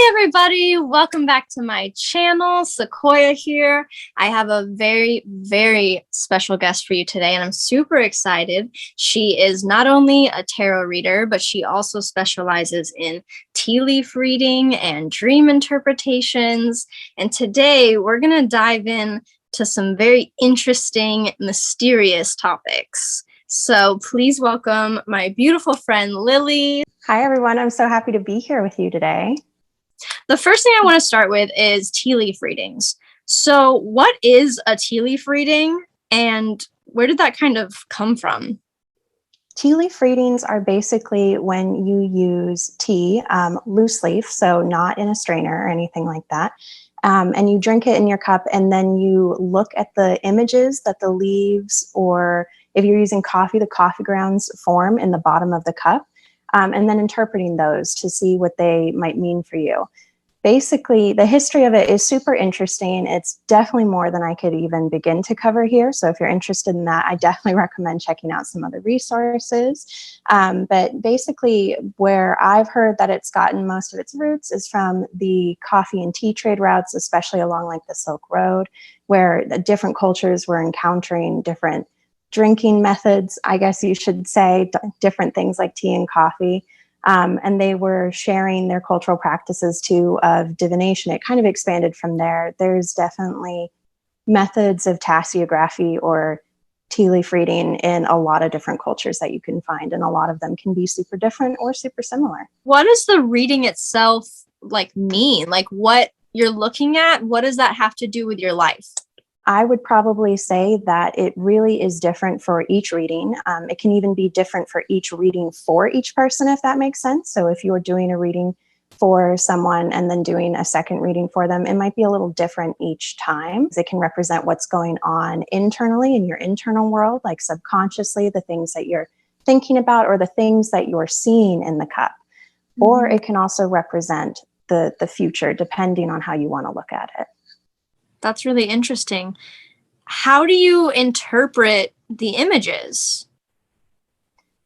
everybody, welcome back to my channel. Sequoia here. I have a very, very special guest for you today, and I'm super excited. She is not only a tarot reader, but she also specializes in tea leaf reading and dream interpretations. And today we're going to dive in to some very interesting, mysterious topics. So please welcome my beautiful friend, Lily. Hi, everyone. I'm so happy to be here with you today. The first thing I want to start with is tea leaf readings. So what is a tea leaf reading and where did that kind of come from? Tea leaf readings are basically when you use tea, loose leaf, so not in a strainer or anything like that, and you drink it in your cup, and then you look at the images that the leaves, or if you're using coffee, the coffee grounds form in the bottom of the cup, and then interpreting those to see what they might mean for you. Basically, the history of it is super interesting. It's definitely more than I could even begin to cover here. So if you're interested in that, I definitely recommend checking out some other resources. But basically, where I've heard that it's gotten most of its roots is from the coffee and tea trade routes, especially along like the Silk Road, where the different cultures were encountering different drinking methods, I guess you should say, different things like tea and coffee. And they were sharing their cultural practices too of divination. It kind of expanded from there. There's definitely methods of tasseography or tea leaf reading in a lot of different cultures that you can find, and a lot of them can be super different or super similar. What does the reading itself mean? Like what you're looking at, what does that have to do with your life? I would probably say that it really is different for each reading. It can even be different for each reading for each person, if that makes sense. So if you're doing a reading for someone and then doing a second reading for them, it might be a little different each time. It can represent what's going on internally in your internal world, like subconsciously, the things that you're thinking about or the things that you're seeing in the cup. Mm-hmm. Or it can also represent the future, depending on how you want to look at it. That's really interesting. How do you interpret the images?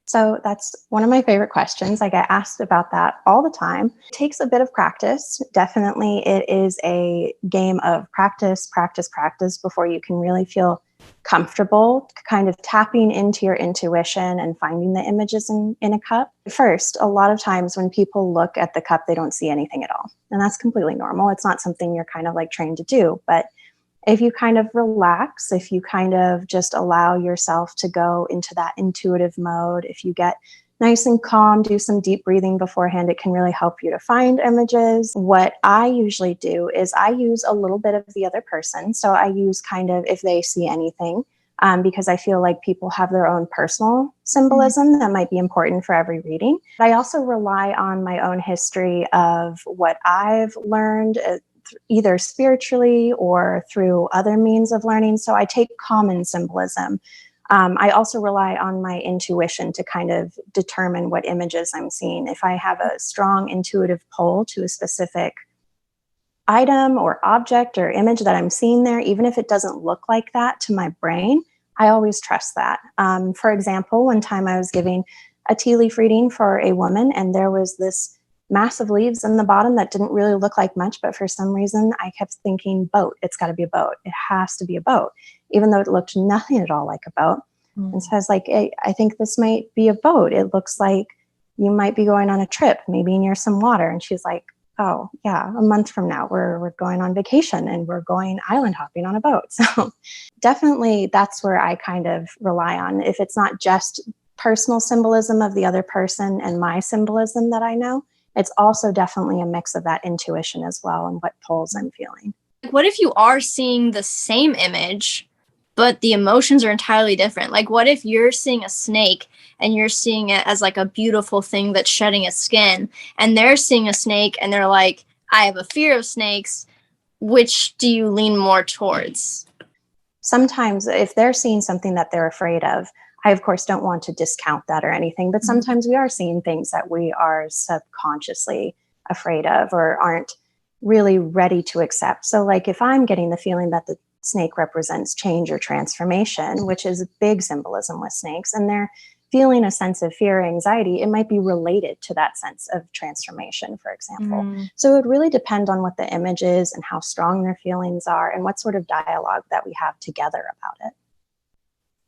So that's one of my favorite questions. I get asked about that all the time. It takes a bit of practice. Definitely, it is a game of practice before you can really feel comfortable kind of tapping into your intuition and finding the images in a cup. First, a lot of times when people look at the cup, they don't see anything at all. And that's completely normal. It's not something you're kind of like trained to do. But if you kind of relax, if you kind of just allow yourself to go into that intuitive mode, if you get nice and calm, do some deep breathing beforehand, it can really help you to find images. What I usually do is I use a little bit of the other person. So I use kind of if they see anything, because I feel like people have their own personal symbolism that might be important for every reading. But I also rely on my own history of what I've learned, either spiritually or through other means of learning. So I take common symbolism. I also rely on my intuition to kind of determine what images I'm seeing. If I have a strong intuitive pull to a specific item or object or image that I'm seeing there, even if it doesn't look like that to my brain, I always trust that. For example, one time I was giving a tea leaf reading for a woman, and there was this massive leaves in the bottom that didn't really look like much, but for some reason I kept thinking boat. It's got to be a boat. It has to be a boat, even though it looked nothing at all like a boat. And so I was like, hey, I think this might be a boat. It looks like you might be going on a trip, maybe near some water. And she's like, oh yeah, a month from now we're going on vacation and we're going island hopping on a boat. So definitely that's where I kind of rely on. If it's not just personal symbolism of the other person and my symbolism that I know, it's also definitely a mix of that intuition as well and what pulls I'm feeling. What if you are seeing the same image, but the emotions are entirely different? Like what if you're seeing a snake and you're seeing it as like a beautiful thing that's shedding its skin, and they're seeing a snake and they're like, I have a fear of snakes. Which do you lean more towards? Sometimes if they're seeing something that they're afraid of, I, of course, don't want to discount that or anything, but sometimes we are seeing things that we are subconsciously afraid of or aren't really ready to accept. So like if I'm getting the feeling that the snake represents change or transformation, which is a big symbolism with snakes, and they're feeling a sense of fear or anxiety, it might be related to that sense of transformation, for example. So it would really depend on what the image is and how strong their feelings are and what sort of dialogue that we have together about it.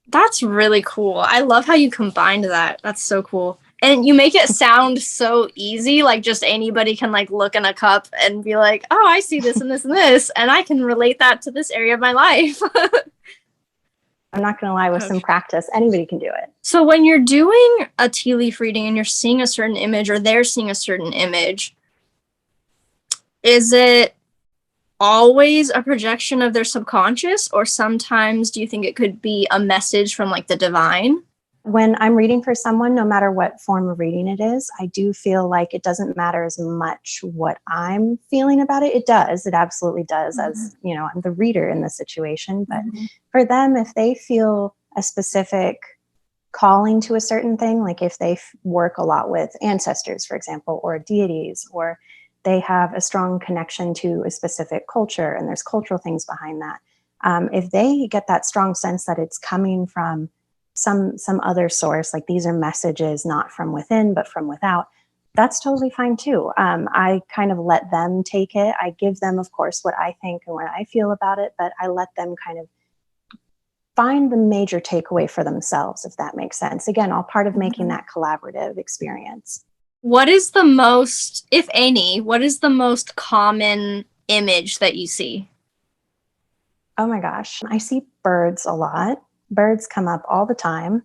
That's really cool. I love how you combined that. That's so cool. And you make it sound so easy, like just anybody can like look in a cup and be like, oh, I see this and this and this, and I can relate that to this area of my life. I'm not going to lie, with some practice, anybody can do it. So when you're doing a tea leaf reading and you're seeing a certain image or they're seeing a certain image, is it always a projection of their subconscious, or sometimes do you think it could be a message from like the divine? When I'm reading for someone, no matter what form of reading it is, I do feel like it doesn't matter as much what I'm feeling about it. It does. It absolutely does, as you know, I'm the reader in the situation. But for them, if they feel a specific calling to a certain thing, like if they work a lot with ancestors, for example, or deities, or they have a strong connection to a specific culture and there's cultural things behind that, if they get that strong sense that it's coming from some other source, like these are messages not from within but from without, that's totally fine too. I kind of let them take it. I give them, of course, what I think and what I feel about it, but I let them kind of find the major takeaway for themselves, if that makes sense. Again, all part of making that collaborative experience. What is the most, if any, what is the most common image that you see? Oh my gosh, I see birds a lot. Birds come up all the time.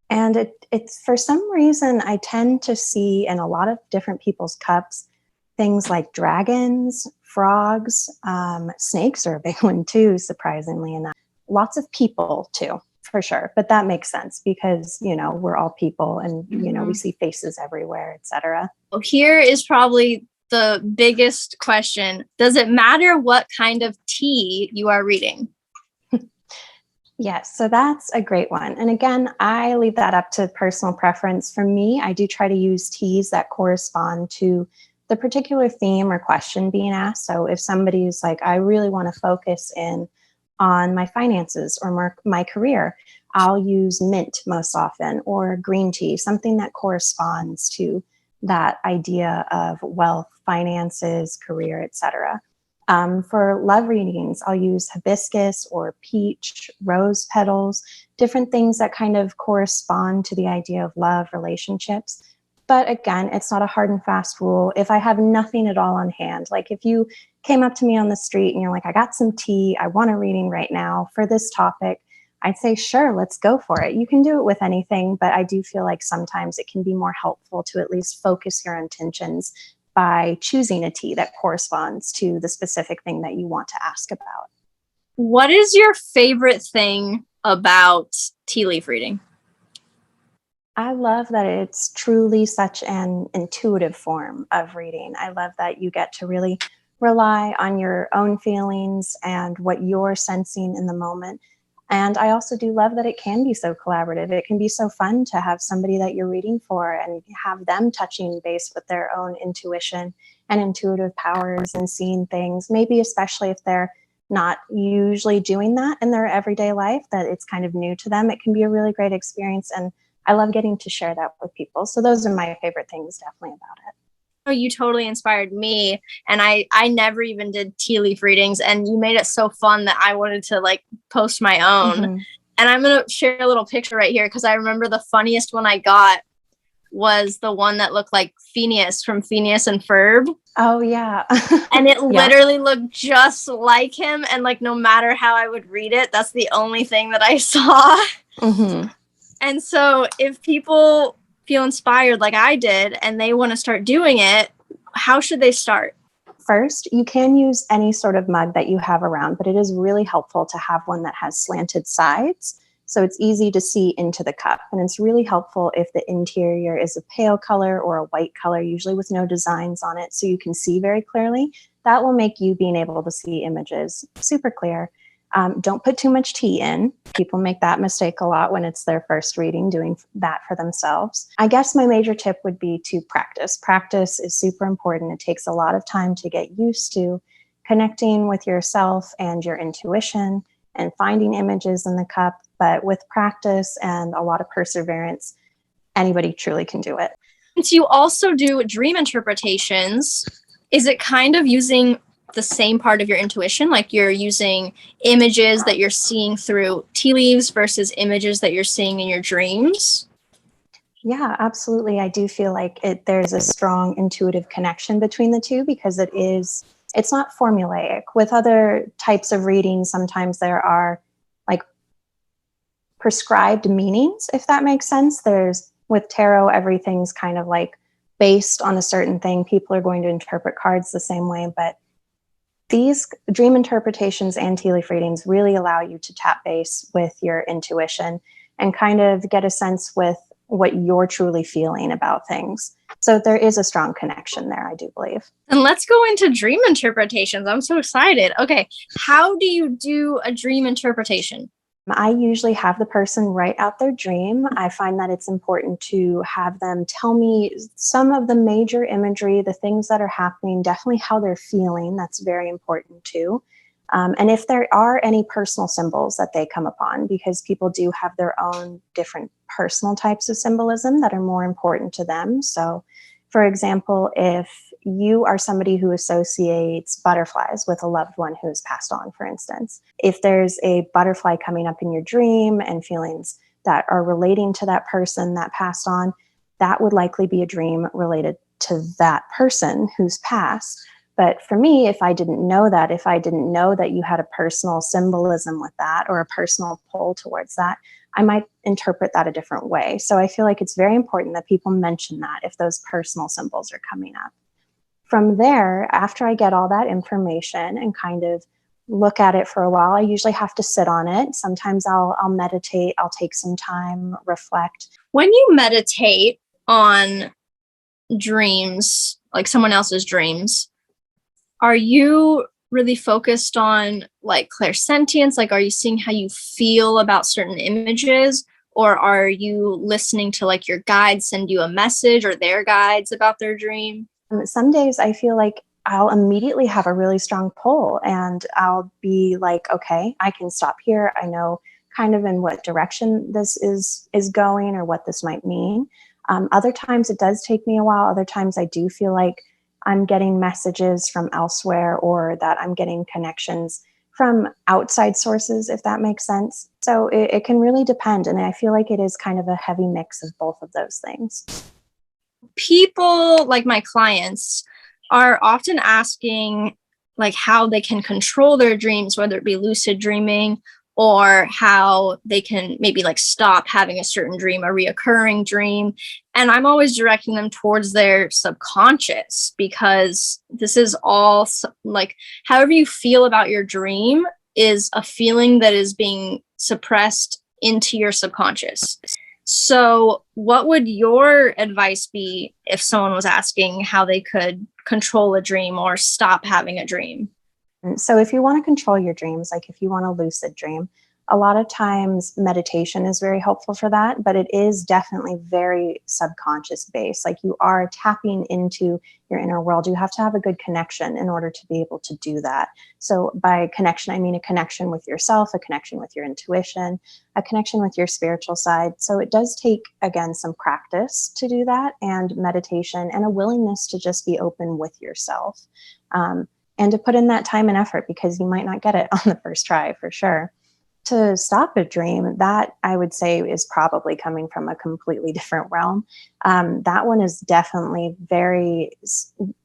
And it's for some reason, I tend to see in a lot of different people's cups, things like dragons, frogs, snakes are a big one too, surprisingly enough. Lots of people too, for sure. But that makes sense because, you know, we're all people and, you know, we see faces everywhere, etc. Well, here is probably the biggest question. Does it matter what kind of tea you are reading? Yes, so that's a great one. And again, I leave that up to personal preference. For me, I do try to use teas that correspond to the particular theme or question being asked. So if somebody's like, I really want to focus in on my finances or my career, I'll use mint most often, or green tea, something that corresponds to that idea of wealth, finances, career, etc. For love readings, I'll use hibiscus or peach, rose petals, different things that kind of correspond to the idea of love, relationships. But again, it's not a hard and fast rule. If I have nothing at all on hand, like if you came up to me on the street and you're like, I got some tea, I want a reading right now for this topic, I'd say, sure, let's go for it. You can do it with anything, but I do feel like sometimes it can be more helpful to at least focus your intentions by choosing a tea that corresponds to the specific thing that you want to ask about. What is your favorite thing about tea leaf reading? I love that it's truly such an intuitive form of reading. I love that you get to really rely on your own feelings and what you're sensing in the moment. And I also do love that it can be so collaborative. It can be so fun to have somebody that you're reading for and have them touching base with their own intuition and intuitive powers and seeing things, maybe especially if they're not usually doing that in their everyday life, that it's kind of new to them. It can be a really great experience. And I love getting to share that with people. So those are my favorite things definitely about it. Oh, you totally inspired me. And I never even did tea leaf readings, and you made it so fun that I wanted to like post my own. And I'm going to share a little picture right here because I remember the funniest one I got was the one that looked like Phineas from Phineas and Ferb. Oh, yeah. And it literally looked just like him. And like, no matter how I would read it, that's the only thing that I saw. And so if people feel inspired like I did and they want to start doing it, how should they start? First, you can use any sort of mug that you have around, but it is really helpful to have one that has slanted sides. So it's easy to see into the cup. And it's really helpful if the interior is a pale color or a white color, usually with no designs on it, so you can see very clearly. That will make you being able to see images super clear. Don't put too much tea in. People make that mistake a lot when it's their first reading, doing that for themselves. I guess my major tip would be to practice. Practice is super important. It takes a lot of time to get used to connecting with yourself and your intuition and finding images in the cup. But with practice and a lot of perseverance, anybody truly can do it. Since you also do dream interpretations, is it kind of using the same part of your intuition? Like you're using images that you're seeing through tea leaves versus images that you're seeing in your dreams? Yeah, absolutely. I do feel like there's a strong intuitive connection between the two because it's not formulaic. With other types of readings, sometimes there are like prescribed meanings, if that makes sense. With tarot, everything's kind of like based on a certain thing. People are going to interpret cards the same way, but these dream interpretations and tea leaf readings really allow you to tap base with your intuition and kind of get a sense with what you're truly feeling about things. So there is a strong connection there, I do believe. And let's go into dream interpretations. I'm so excited. Okay, how do you do a dream interpretation? I usually have the person write out their dream. I find that it's important to have them tell me some of the major imagery, the things that are happening, definitely how they're feeling. That's very important too. And if there are any personal symbols that they come upon, because people do have their own different personal types of symbolism that are more important to them. So, for example, if you are somebody who associates butterflies with a loved one who has passed on, for instance, if there's a butterfly coming up in your dream and feelings that are relating to that person that passed on, that would likely be a dream related to that person who's passed. But for me, if I didn't know that you had a personal symbolism with that or a personal pull towards that, I might interpret that a different way. So I feel like it's very important that people mention that if those personal symbols are coming up. From there, after I get all that information and kind of look at it for a while, I usually have to sit on it. Sometimes I'll meditate, I'll take some time, reflect. When you meditate on dreams, like someone else's dreams, are you really focused on like clairsentience? Like, are you seeing how you feel about certain images? Or are you listening to like your guides send you a message or their guides about their dream? Some days I feel like I'll immediately have a really strong pull and I'll be like, okay, I can stop here. I know kind of in what direction this is going or what this might mean. Other times it does take me a while. Other times I do feel like I'm getting messages from elsewhere or that I'm getting connections from outside sources, if that makes sense. So it can really depend. And I feel like it is kind of a heavy mix of both of those things. People like my clients are often asking like how they can control their dreams, whether it be lucid dreaming or how they can maybe like stop having a certain dream, a reoccurring dream. And I'm always directing them towards their subconscious because this is all like however you feel about your dream is a feeling that is being suppressed into your subconscious. So what would your advice be if someone was asking how they could control a dream or stop having a dream? So if you want to control your dreams, like if you want a lucid dream, a lot of times meditation is very helpful for that, but it is definitely very subconscious based. Like you are tapping into your inner world. You have to have a good connection in order to be able to do that. So by connection, I mean a connection with yourself, a connection with your intuition, a connection with your spiritual side. So it does take, again, some practice to do that and meditation and a willingness to just be open with yourself. And to put in that time and effort because you might not get it on the first try for sure. To stop a dream, that I would say is probably coming from a completely different realm. That one is definitely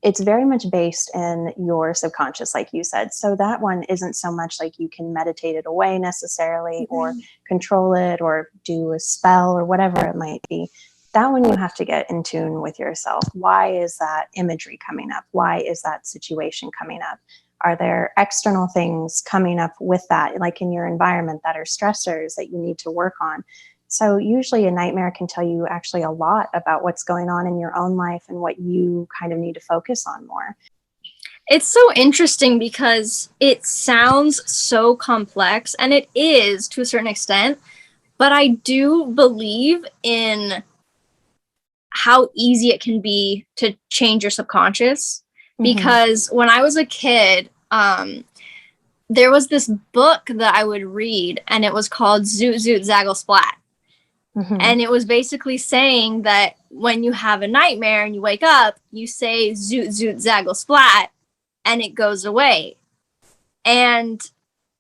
it's very much based in your subconscious, like you said. So that one isn't so much like you can meditate it away necessarily or control it or do a spell or whatever it might be. That one you have to get in tune with yourself. Why is that imagery coming up? Why is that situation coming up? Are there external things coming up with that, like in your environment, that are stressors that you need to work on? So usually a nightmare can tell you actually a lot about what's going on in your own life and what you kind of need to focus on more. It's so interesting because it sounds so complex, and it is to a certain extent, but I do believe in how easy it can be to change your subconscious. Because when I was a kid, there was this book that I would read, and it was called Zoot Zoot Zaggle Splat. Mhm. And it was basically saying that when you have a nightmare and you wake up, you say zoot, zoot, zaggle, splat, and it goes away. And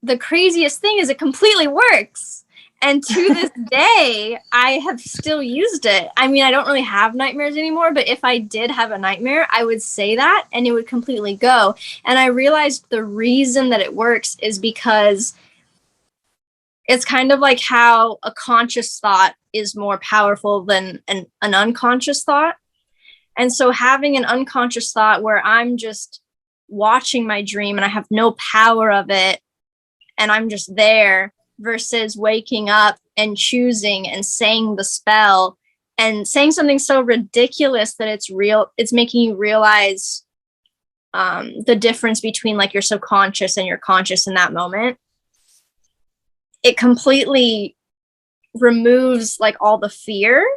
the craziest thing is it completely works. And to this day, I have still used it. I mean, I don't really have nightmares anymore, but if I did have a nightmare, I would say that and it would completely go. And I realized the reason that it works is because it's kind of like how a conscious thought is more powerful than an unconscious thought. And so having an unconscious thought where I'm just watching my dream and I have no power of it and I'm just there versus waking up and choosing and saying the spell and saying something so ridiculous that it's real, it's making you realize the difference between like your subconscious and your conscious in that moment. It completely removes like all the fear,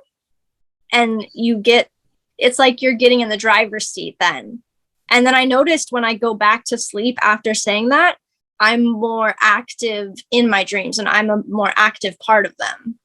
and you get, it's like you're getting in the driver's seat then. And then I noticed when I go back to sleep after saying that, I'm more active in my dreams and I'm a more active part of them.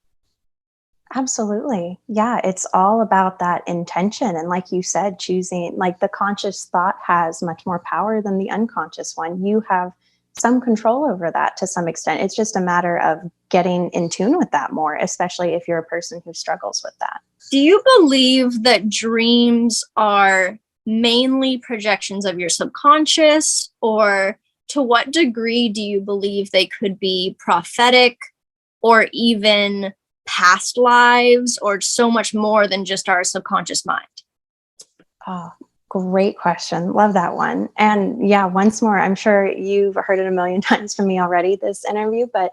Absolutely. Yeah, it's all about that intention. And like you said, choosing, like the conscious thought has much more power than the unconscious one. You have some control over that to some extent. It's just a matter of getting in tune with that more, especially if you're a person who struggles with that. Do you believe that dreams are mainly projections of your subconscious, or to what degree do you believe they could be prophetic or even past lives or so much more than just our subconscious mind? Oh, great question. Love that one. And yeah, once more, I'm sure you've heard it a million times from me already, this interview, but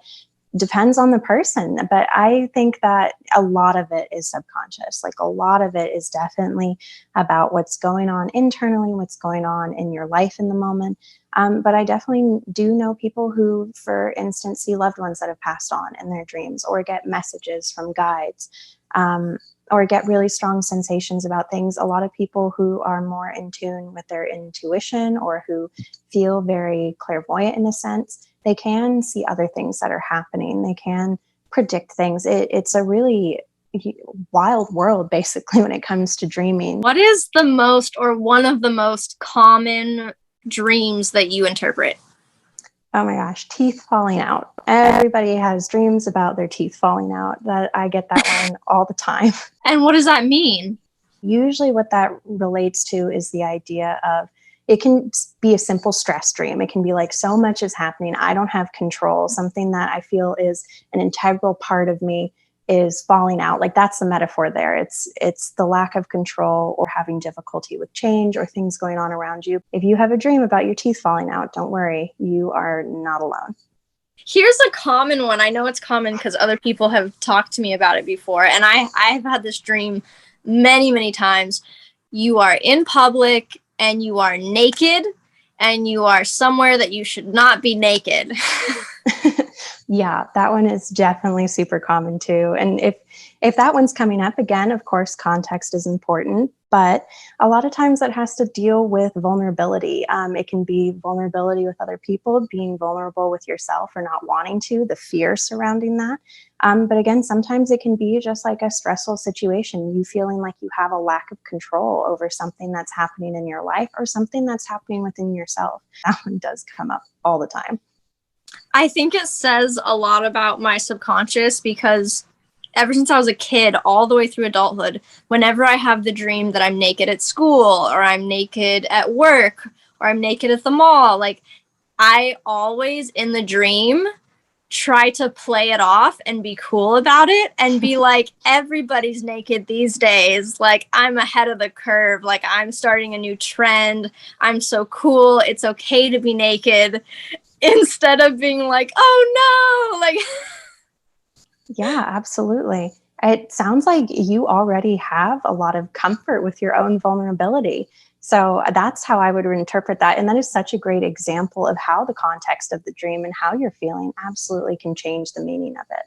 depends on the person. But I think that a lot of it is subconscious. Like a lot of it is definitely about what's going on internally, what's going on in your life in the moment. But I definitely do know people who, for instance, see loved ones that have passed on in their dreams or get messages from guides. Or get really strong sensations about things. A lot of people who are more in tune with their intuition or who feel very clairvoyant in a sense, they can see other things that are happening. They can predict things. It's a really wild world, basically, when it comes to dreaming. What is the most or one of the most common dreams that you interpret? Oh my gosh, teeth falling out. Everybody has dreams about their teeth falling out. That I get that one all the time. And what does that mean? Usually what that relates to is the idea of, it can be a simple stress dream. It can be like so much is happening, I don't have control. Something that I feel is an integral part of me is falling out. Like that's the metaphor there. It's the lack of control or having difficulty with change or things going on around you. If you have a dream about your teeth falling out, don't worry, you are not alone. Here's a common one. I know it's common because other people have talked to me about it before. And I've had this dream many, many times. You are in public and you are naked and you are somewhere that you should not be naked. Yeah, that one is definitely super common too. And if that one's coming up again, of course, context is important, but a lot of times that has to deal with vulnerability. It can be vulnerability with other people, being vulnerable with yourself or not wanting to, the fear surrounding that. But again, sometimes it can be just like a stressful situation, you feeling like you have a lack of control over something that's happening in your life or something that's happening within yourself. That one does come up all the time. I think it says a lot about my subconscious because ever since I was a kid, all the way through adulthood, whenever I have the dream that I'm naked at school or I'm naked at work or I'm naked at the mall, like I always in the dream try to play it off and be cool about it and be like, everybody's naked these days. Like I'm ahead of the curve. Like I'm starting a new trend. I'm so cool. It's okay to be naked. Instead of being like, oh no, like Yeah, absolutely. It sounds like you already have a lot of comfort with your own vulnerability. So that's how I would interpret that. And that is such a great example of how the context of the dream and how you're feeling absolutely can change the meaning of it.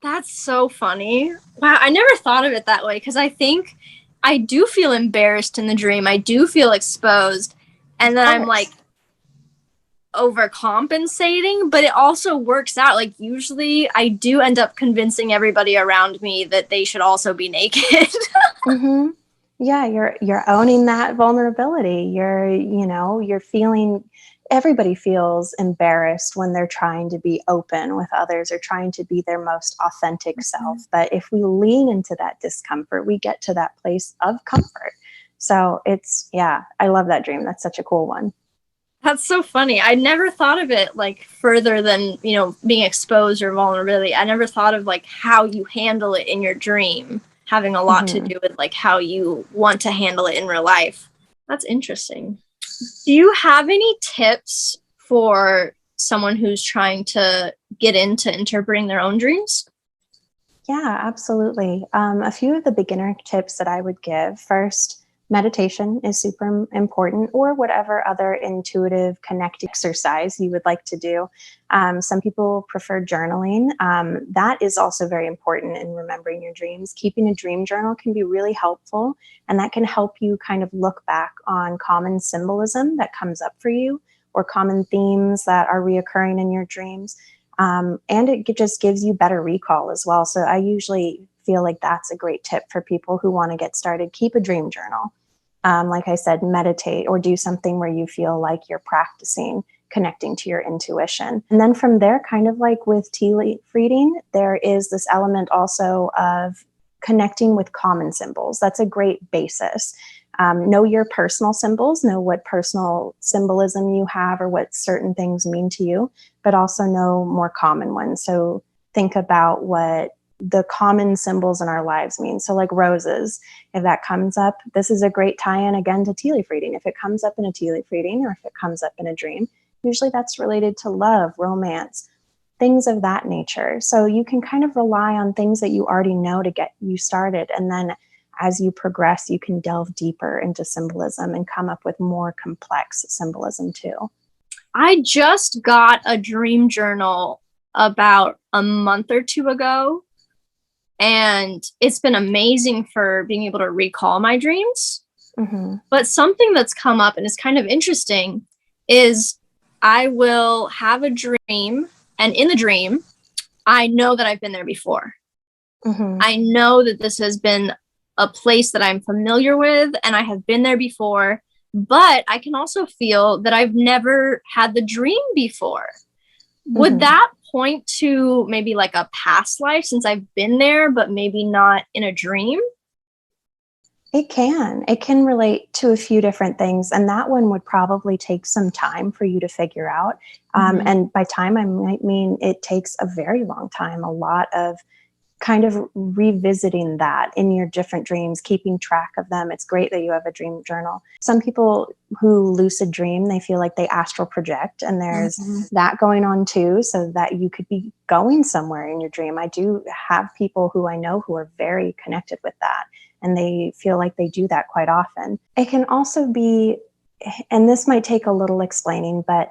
that's so funny. Wow, I never thought of it that way because I think I do feel embarrassed in the dream. I do feel exposed. And Of then I'm like, course. overcompensating, but it also works out. Like usually I do end up convincing everybody around me that they should also be naked. Mm-hmm. Yeah, you're owning that vulnerability. You're feeling, everybody feels embarrassed when they're trying to be open with others or trying to be their most authentic self. But if we lean into that discomfort, we get to that place of comfort. So yeah, I love that dream. That's such a cool one. That's so funny. I never thought of it like further than, being exposed or vulnerability. I never thought of like how you handle it in your dream having a lot to Mm-hmm. do with like how you want to handle it in real life. That's interesting. Do you have any tips for someone who's trying to get into interpreting their own dreams? Yeah, absolutely. A few of the beginner tips that I would give: first, meditation is super important, or whatever other intuitive connect exercise you would like to do. Some people prefer journaling. That is also very important in remembering your dreams. Keeping a dream journal can be really helpful, and that can help you kind of look back on common symbolism that comes up for you, or common themes that are reoccurring in your dreams. And it just gives you better recall as well. So I usually feel like that's a great tip for people who want to get started. Keep a dream journal. Like I said, meditate or do something where you feel like you're practicing connecting to your intuition. And then from there, kind of like with tea leaf reading, there is this element also of connecting with common symbols. That's a great basis. Know your personal symbols, know what personal symbolism you have or what certain things mean to you, but also know more common ones. So think about what the common symbols in our lives mean. So like roses, if that comes up, this is a great tie-in again to tea leaf reading. If it comes up in a tea leaf reading or if it comes up in a dream, usually that's related to love, romance, things of that nature. So you can kind of rely on things that you already know to get you started. And then as you progress, you can delve deeper into symbolism and come up with more complex symbolism too. I just got a dream journal about a month or two ago, and it's been amazing for being able to recall my dreams. Mm-hmm. But something that's come up and is kind of interesting is I will have a dream, and in the dream, I know that I've been there before. Mm-hmm. I know that this has been a place that I'm familiar with and I have been there before, but I can also feel that I've never had the dream before. Would Mm-hmm. that point to maybe like a past life since I've been there, but maybe not in a dream? It can. It can relate to a few different things. And that one would probably take some time for you to figure out. And by time, I might mean it takes a very long time, a lot of kind of revisiting that in your different dreams, keeping track of them. It's great that you have a dream journal. Some people who lucid dream, they feel like they astral project, and there's that going on too, so that you could be going somewhere in your dream. I do have people who I know who are very connected with that, and they feel like they do that quite often. It can also be, and this might take a little explaining, but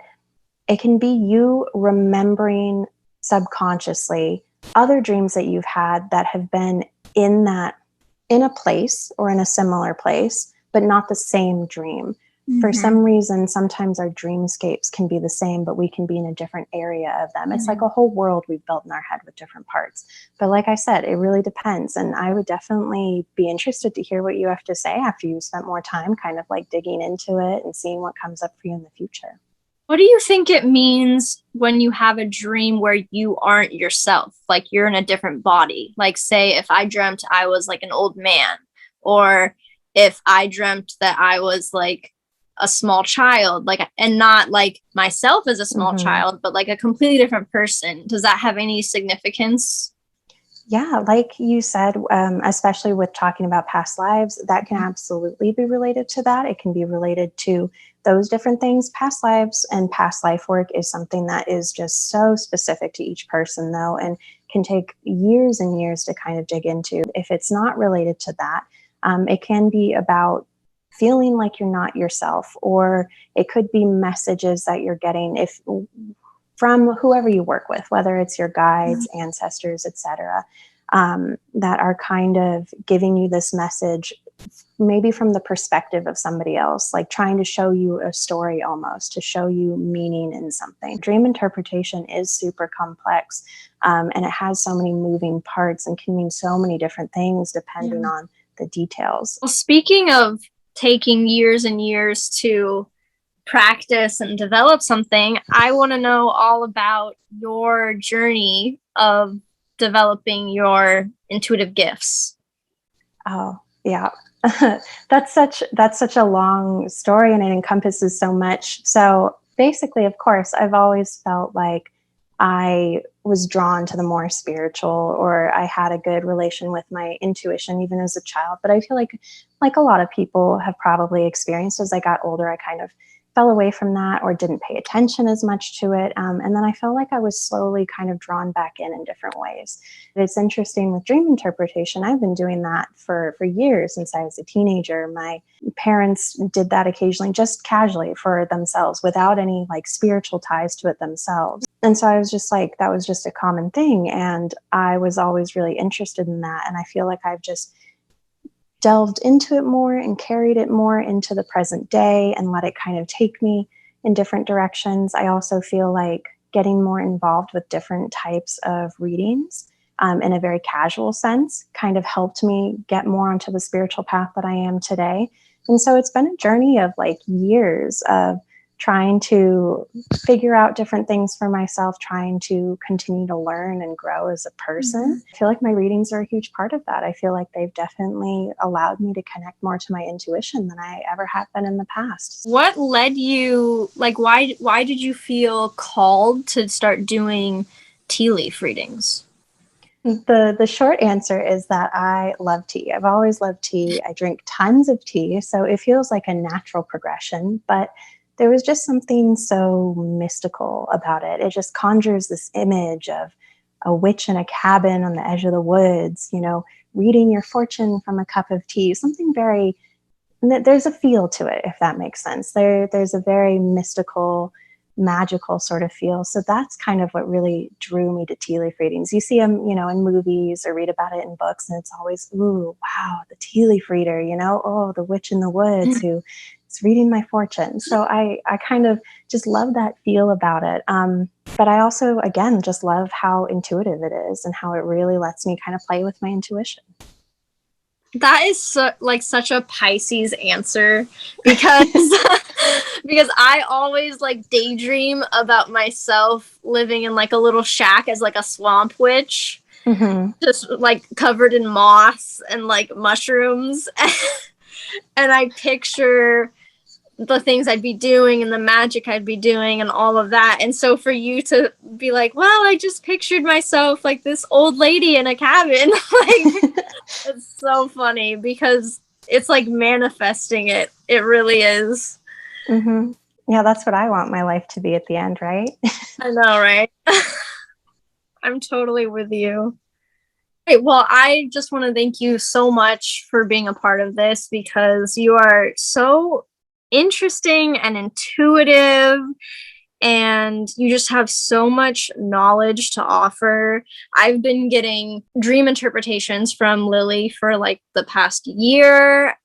it can be you remembering subconsciously other dreams that you've had that have been in a place or in a similar place, but not the same dream. For some reason, sometimes our dreamscapes can be the same, but we can be in a different area of them. It's like a whole world we've built in our head with different parts. But like I said, it really depends. And I would definitely be interested to hear what you have to say after you spent more time kind of like digging into it and seeing what comes up for you in the future. What do you think it means when you have a dream where you aren't yourself? Like you're in a different body. Like, say, if I dreamt I was like an old man, or if I dreamt that I was like a small child, like, and not like myself as a small child, but like a completely different person. Does that have any significance? Yeah, like you said, especially with talking about past lives, that can absolutely be related to that. It can be related to those different things. Past lives and past life work is something that is just so specific to each person, though, and can take years and years to kind of dig into. If it's not related to that, it can be about feeling like you're not yourself, or it could be messages that you're getting from whoever you work with, whether it's your guides, ancestors, etc., that are kind of giving you this message maybe from the perspective of somebody else, like trying to show you a story almost, to show you meaning in something. Dream interpretation is super complex, and it has so many moving parts and can mean so many different things depending on the details. Well, speaking of taking years and years to practice and develop something, I want to know all about your journey of developing your intuitive gifts. Oh, yeah. That's such a long story, and it encompasses so much. So basically, of course, I've always felt like I was drawn to the more spiritual, or I had a good relation with my intuition even as a child. But I feel like a lot of people have probably experienced, as I got older, I kind of fell away from that or didn't pay attention as much to it. And then I felt like I was slowly kind of drawn back in different ways. It's interesting with dream interpretation. I've been doing that for years since I was a teenager. My parents did that occasionally, just casually for themselves, without any like spiritual ties to it themselves. And so I was just like, that was just a common thing. And I was always really interested in that. And I feel like I've just delved into it more and carried it more into the present day and let it kind of take me in different directions. I also feel like getting more involved with different types of readings in a very casual sense kind of helped me get more onto the spiritual path that I am today. And so it's been a journey of like years of trying to figure out different things for myself, trying to continue to learn and grow as a person. I feel like my readings are a huge part of that. I feel like they've definitely allowed me to connect more to my intuition than I ever have been in the past. What led you, like, why did you feel called to start doing tea leaf readings? The short answer is that I love tea. I've always loved tea. I drink tons of tea, so it feels like a natural progression, but there was just something so mystical about it. It just conjures this image of a witch in a cabin on the edge of the woods, you know, reading your fortune from a cup of tea, something very, there's a feel to it, if that makes sense. There's a very mystical, magical sort of feel. So that's kind of what really drew me to tea leaf readings. You see them, you know, in movies or read about it in books, and it's always, ooh, wow, the tea leaf reader, you know, oh, the witch in the woods who is reading my fortune. So I kind of just love that feel about it. But I also, again, just love how intuitive it is and how it really lets me kind of play with my intuition. That is such a Pisces answer, because because I always like daydream about myself living in like a little shack as like a swamp witch, just like covered in moss and like mushrooms. And I picture the things I'd be doing and the magic I'd be doing and all of that. And so for you to be like, well, I just pictured myself like this old lady in a cabin, like, it's so funny because it's like manifesting it. It really is. Yeah, that's what I want my life to be at the end, right? I know, right? I'm totally with you. Right, well, I just want to thank you so much for being a part of this, because you are so interesting and intuitive, and you just have so much knowledge to offer. I've been getting dream interpretations from Lily for like the past year.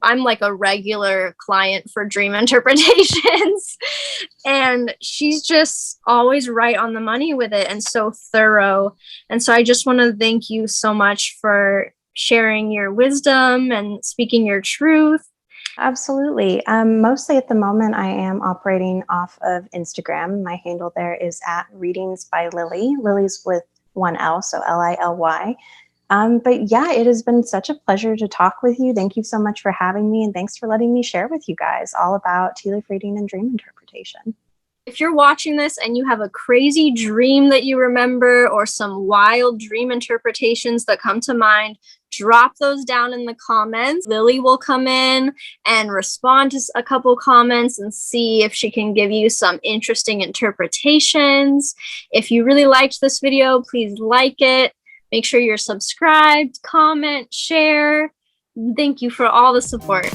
I'm like a regular client for dream interpretations, and she's just always right on the money with it and so thorough. And so I just want to thank you so much for sharing your wisdom and speaking your truth. Absolutely. Mostly at the moment, I am operating off of Instagram. My handle there is at Readings by Lily. Lily's with one L, so Lily. But yeah, it has been such a pleasure to talk with you. Thank you so much for having me, and thanks for letting me share with you guys all about tea leaf reading and dream interpretation. If you're watching this and you have a crazy dream that you remember, or some wild dream interpretations that come to mind, drop those down in the comments. Lily will come in and respond to a couple comments and see if she can give you some interesting interpretations. If you really liked this video, please like it. Make sure you're subscribed, comment, share. Thank you for all the support.